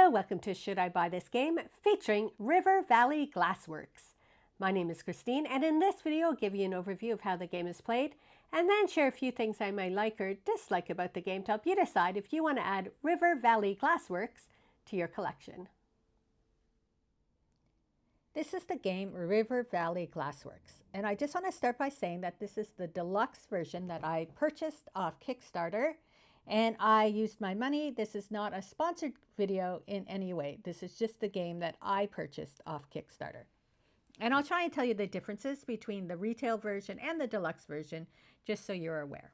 Hello, welcome to Should I Buy This Game featuring River Valley Glassworks. My name is Christine, and in this video I'll give you an overview of how the game is played and then share a few things I might like or dislike about the game to help you decide if you want to add River Valley Glassworks to your collection. This is the game River Valley Glassworks, and I just want to start by saying that this is the deluxe version that I purchased off Kickstarter. And I used my money. This is not a sponsored video in any way. This is just the game that I purchased off Kickstarter. And I'll try and tell you the differences between the retail version and the deluxe version, just so you're aware.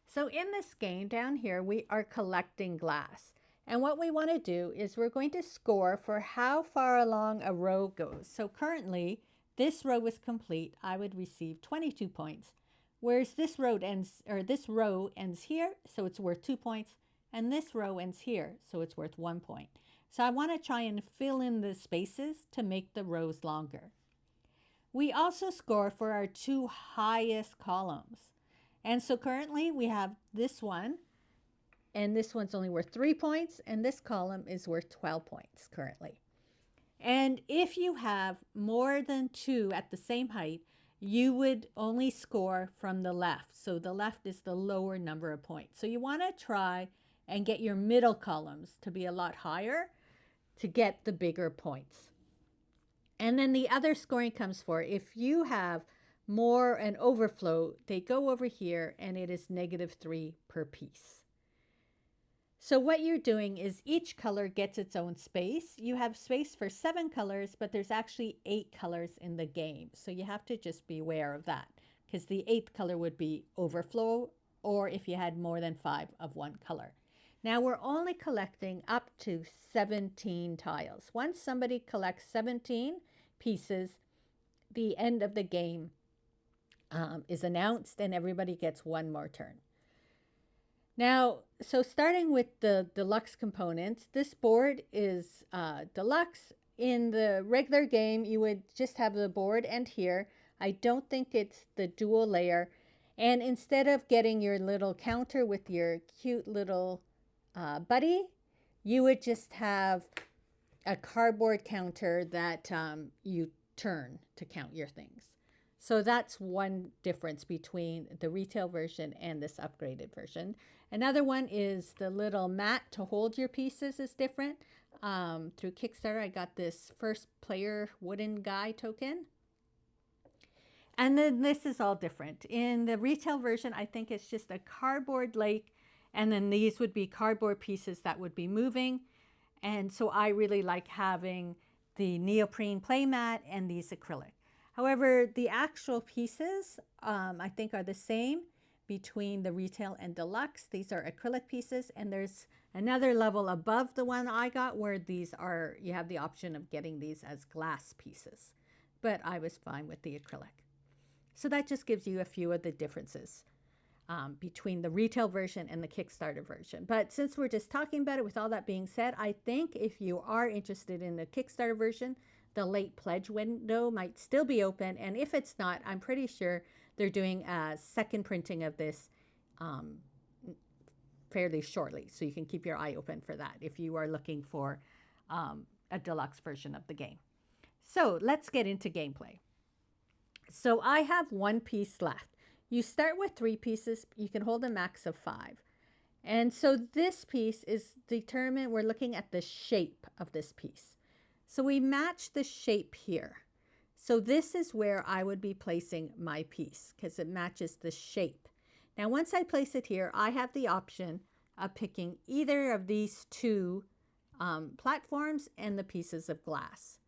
So in this game down here, we are collecting glass. And what we want to do is we're going to score for how far along a row goes. So currently, this row is complete. I would receive 22 points. Whereas this row ends here, so it's worth 2 points, and this row ends here, so it's worth 1 point. So I want to try and fill in the spaces to make the rows longer. We also score for our two highest columns. And so currently we have this one, and this one's only worth 3 points, and this column is worth 12 points currently. And if you have more than two at the same height, you would only score from the left. So the left is the lower number of points. So you want to try and get your middle columns to be a lot higher to get the bigger points. And then the other scoring comes for if you have more and overflow, they go over here and it is -3 per piece. So what you're doing is each color gets its own space. You have space for 7 colors, but there's actually 8 colors in the game. So you have to just be aware of that, because the 8th color would be overflow, or if you had more than 5 of one color. Now we're only collecting up to 17 tiles. Once somebody collects 17 pieces, the end of the game is announced and everybody gets one more turn. Now, so starting with the deluxe components, this board is deluxe. In the regular game, you would just have the board and here. I don't think it's the dual layer. And instead of getting your little counter with your cute little buddy, you would just have a cardboard counter that you turn to count your things. So that's one difference between the retail version and this upgraded version. Another one is the little mat to hold your pieces is different. Through Kickstarter, I got this first player wooden guy token. And then this is all different. In the retail version, I think it's just a cardboard lake, and then these would be cardboard pieces that would be moving. And so I really like having the neoprene playmat and these acrylic. However, the actual pieces, I think, are the same between the retail and deluxe. These are acrylic pieces, and there's another level above the one I got where these are, you have the option of getting these as glass pieces. But I was fine with the acrylic. So that just gives you a few of the differences between the retail version and the Kickstarter version. But since we're just talking about it, with all that being said, I think if you are interested in the Kickstarter version, the late pledge window might still be open. And if it's not, I'm pretty sure they're doing a second printing of this fairly shortly. So you can keep your eye open for that if you are looking for a deluxe version of the game. So let's get into gameplay. So I have 1 piece left. You start with 3 pieces. You can hold a max of 5. And so this piece is determined, we're looking at the shape of this piece. So we match the shape here. So this is where I would be placing my piece because it matches the shape. Now, once I place it here, I have the option of picking either of these two platforms and the pieces of glass.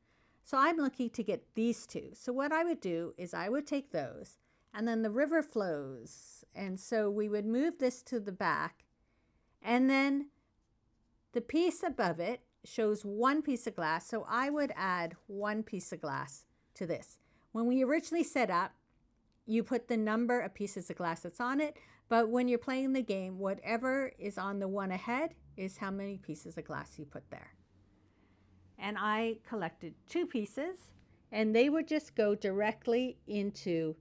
So I'm looking to get these two. So what I would do is I would take those, and then the river flows. And so we would move this to the back, and then the piece above it shows 1 piece of glass, so I would add 1 piece of glass to this. When we originally set up, you put the number of pieces of glass that's on it, but when you're playing the game, whatever is on the one ahead is how many pieces of glass you put there. And I collected 2 pieces, and they would just go directly into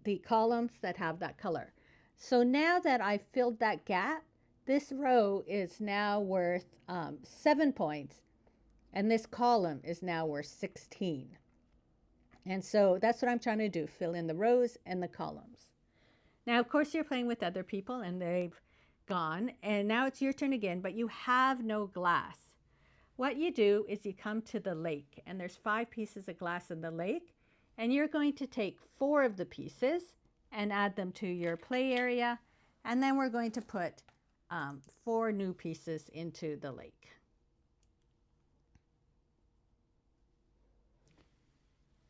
the columns that have that color. So now that I've filled that gap, this row is now worth 7 points, and this column is now worth 16. And so that's what I'm trying to do, fill in the rows and the columns. Now, of course, you're playing with other people and they've gone, and now it's your turn again, but you have no glass. What you do is you come to the lake, and there's 5 pieces of glass in the lake, and you're going to take 4 of the pieces and add them to your play area, and then we're going to put 4 new pieces into the lake.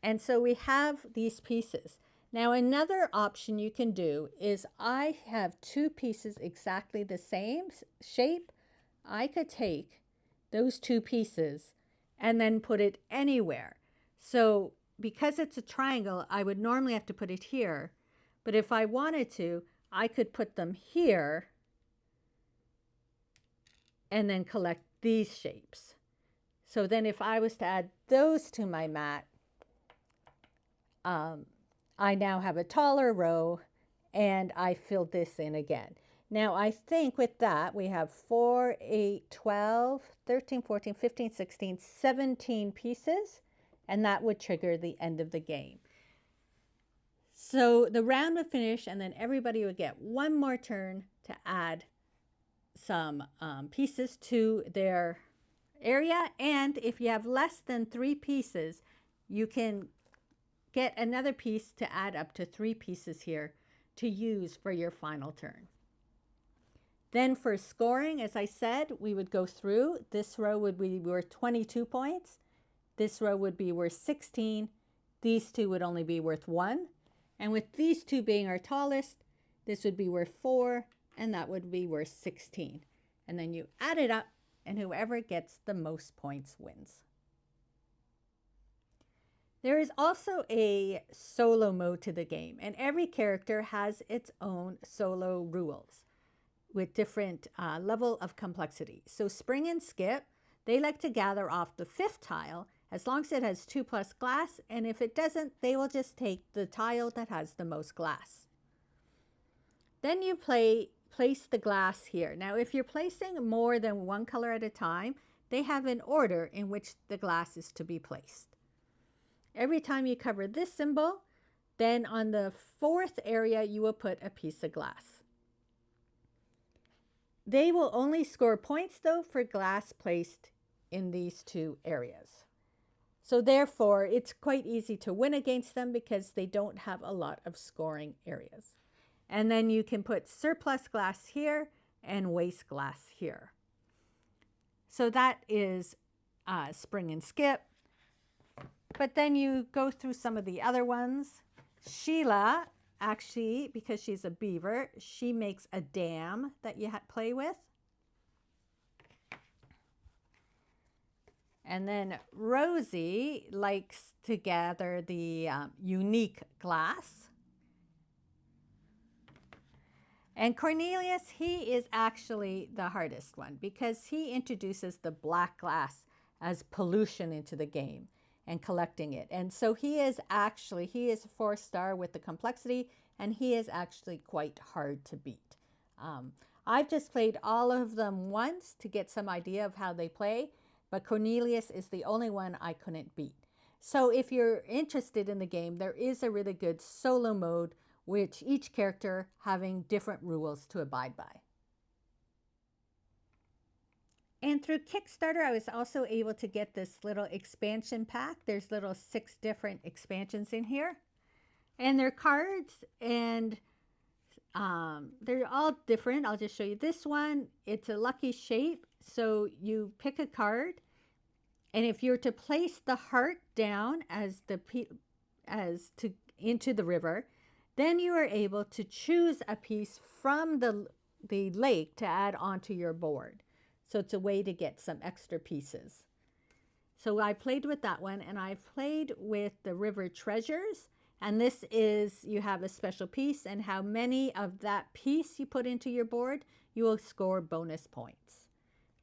And so we have these pieces. Now another option you can do is, I have 2 pieces exactly the same shape. I could take those 2 pieces and then put it anywhere. So because it's a triangle, I would normally have to put it here, but if I wanted to, I could put them here and then collect these shapes. So then if I was to add those to my mat, I now have a taller row, and I filled this in again. Now I think with that we have 4, 8, 12, 13, 14, 15, 16, 17 pieces, and that would trigger the end of the game. So the round would finish, and then everybody would get one more turn to add some pieces to their area. And if you have less than 3 pieces, you can get another piece to add up to 3 pieces here to use for your final turn. Then for scoring, as I said, we would go through. This row would be worth 22 points. This row would be worth 16. These 2 would only be worth 1. And with these 2 being our tallest, this would be worth 4, and that would be worth 16. And then you add it up, and whoever gets the most points wins. There is also a solo mode to the game, and every character has its own solo rules with different level of complexity. So Spring and Skip, they like to gather off the 5th tile as long as it has 2+ glass, and if it doesn't, they will just take the tile that has the most glass. Then you place the glass here. Now if you're placing more than one color at a time, they have an order in which the glass is to be placed. Every time you cover this symbol, then on the 4th area, you will put a piece of glass. They will only score points, though, for glass placed in these 2 areas. So therefore, it's quite easy to win against them because they don't have a lot of scoring areas. And then you can put surplus glass here and waste glass here. So that is Spring and Skip. But then you go through some of the other ones. Sheila, actually, because she's a beaver, she makes a dam that you play with. And then Rosie likes to gather the unique glass. And Cornelius, he is actually the hardest one because he introduces the black glass as pollution into the game and collecting it. And so he is a 4-star with the complexity, and he is actually quite hard to beat. I've just played all of them once to get some idea of how they play, but Cornelius is the only one I couldn't beat. So if you're interested in the game, there is a really good solo mode, which each character having different rules to abide by. And through Kickstarter, I was also able to get this little expansion pack. There's 6 different expansions in here. And they're cards, and they're all different. I'll just show you this one. It's a lucky shape. So you pick a card, and if you're to place the heart down into the river, then you are able to choose a piece from the lake to add onto your board. So it's a way to get some extra pieces. So I played with that one, and I've played with the River Treasures. And this is, you have a special piece, and how many of that piece you put into your board, you will score bonus points.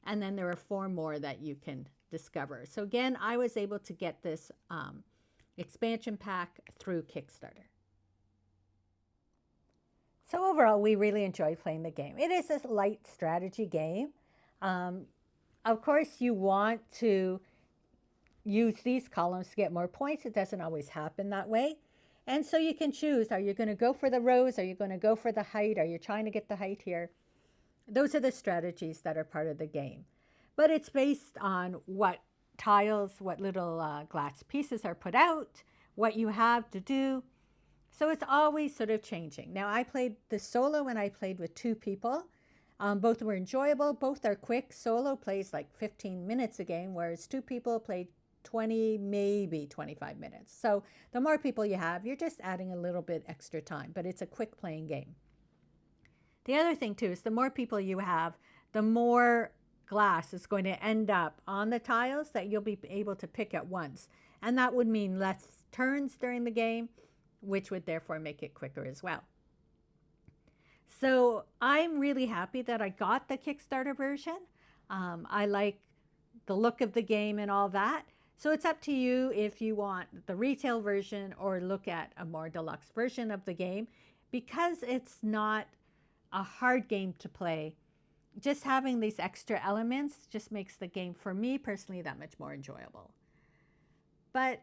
And then there are 4 more that you can discover. So again, I was able to get this expansion pack through Kickstarter. So overall, we really enjoy playing the game. It is a light strategy game. Um, of course, you want to use these columns to get more points. It doesn't always happen that way. And so you can choose, are you going to go for the rows? Are you going to go for the height? Are you trying to get the height here? Those are the strategies that are part of the game. But it's based on what tiles, what little glass pieces are put out, what you have to do. So it's always sort of changing. Now, I played the solo and I played with two people. Both were enjoyable. Both are quick. Solo plays like 15 minutes a game, whereas two people played 20, maybe 25 minutes. So the more people you have, you're just adding a little bit extra time, but it's a quick playing game. The other thing too is the more people you have, the more glass is going to end up on the tiles that you'll be able to pick at once. And that would mean less turns during the game, which would therefore make it quicker as well. So I'm really happy that I got the Kickstarter version. I like the look of the game and all that. So it's up to you if you want the retail version or look at a more deluxe version of the game. Because it's not a hard game to play, just having these extra elements just makes the game, for me personally, that much more enjoyable. But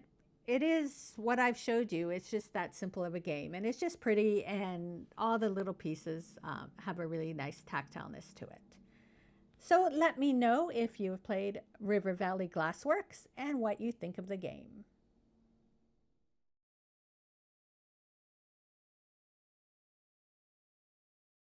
it is what I've showed you. It's just that simple of a game, and it's just pretty, and all the little pieces have a really nice tactileness to it. So let me know if you've played River Valley Glassworks and what you think of the game.